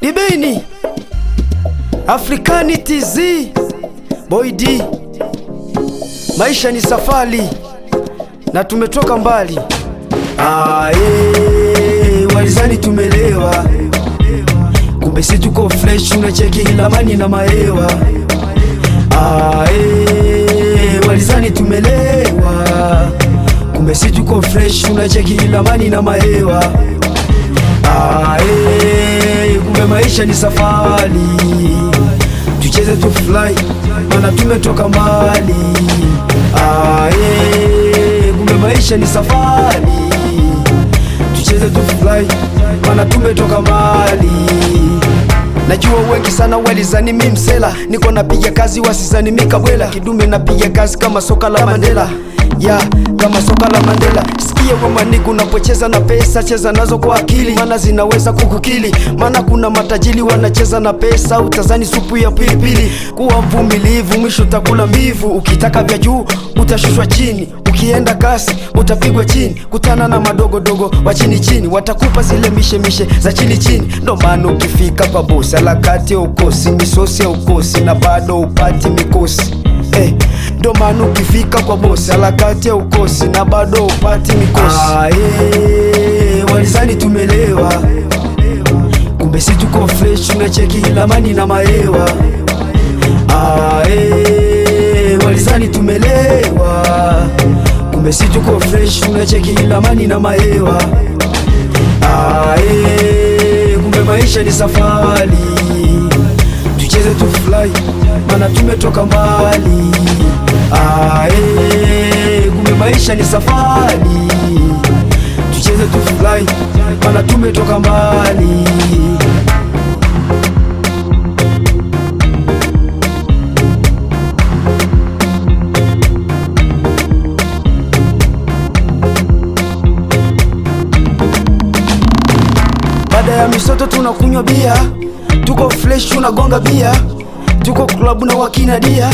Dibini Africani TZ Boy D. Maisha ni safari na tumetoka mbali. Walizani tumelewa, kumbe si tuko fresh, unacheki lamani na maewa. Walizani tumelewa, kumbe si tuko fresh, unacheki lamani na maewa. Kumbe maisha ni safari, tucheze tu fly, mana tumetoka mbali. Kumbe maisha ni safari, tucheze tu fly, mana tumetoka mbali. Najua wengi sana walizani mimi msela, niko napiga kazi wasizani mimi kabwela. Kidume napiga kazi kama soka la Mandela, kama soka la Mandela. Sikia wema nigu unapocheza na pesa, cheza nazo kwa akili, mana zinaweza kukukili. Mana kuna matajiri wanacheza na pesa, utazani supu ya pilipili. Kuwa mvumilivu, mwisho utakula mbivu. Ukitaka vya juu, utashushwa chini. Ukienda kasi, utapigwa chini. Kutana na madogodogo wa chini chini, watakupa zile mishe za chini chini. Ndo maana ukifika kwa bosi, alakati ukosi, misosi ukosi, na bado upati mikosi. Ndo maana ukifika kwa bosi, alakati ukosi, na bado upati mikosi. Walizani tumelewa, kumbe si tuko fresh, unacheki lamani na maewa. Walizani tumelewa, kumbe si tuko fresh, unacheki lamani na maewa. Kumbe maisha ni safari, tucheze tu fly, mana tumetoka mbali. Kumbe maisha ni safari, tucheze tu fly, mana tumetoka mbali. Baada ya misoto tunakunywa bia, tuko fresh tunagonga bia, tuko club na wakinadia,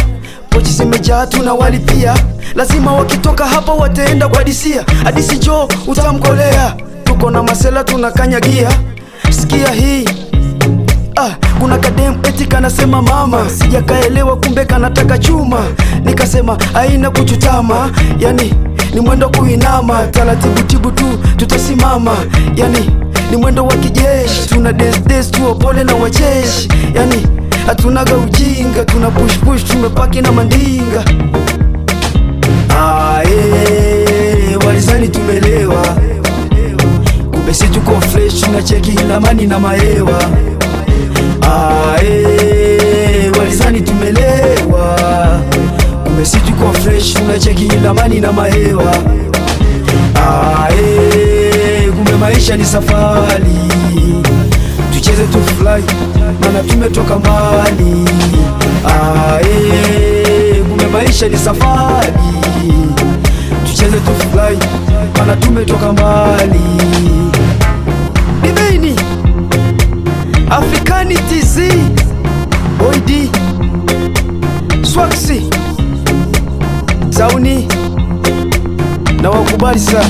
pochi zimejaa tunawalipia. Lazima wakitoka hapa wataenda kwa disia, hadisi jo utamkolea. Tuko na masela tunakanyagia, sikia hii. Kuna kadem eti kanasema mama, sijakaelewa kumbe kanataka chuma. Nikasema haina kuchutama, yani ni mwendo kuinama, taratibu tibu tu tutasimama. Yani ni mwendo wa kijeshi, tuna dance tu pole na wacheshi. Yani hatunaga ujinga, tuna push tumepaki na mandinga. Walizani tumelewa, kumbe si tuko fresh, unacheki lamani na maewa. Walizani tumelewa, kumbe si tuko fresh, unacheki lamani na maewa. Kumbe maisha ni safari, tucheze tu fly, mana tumetoka mbali. Kumbe maisha ni safari, tucheze tu fly, mana tumetoka mbali. Dibini Africani TZ Boy D Swaxy Zauni na wakubali sana.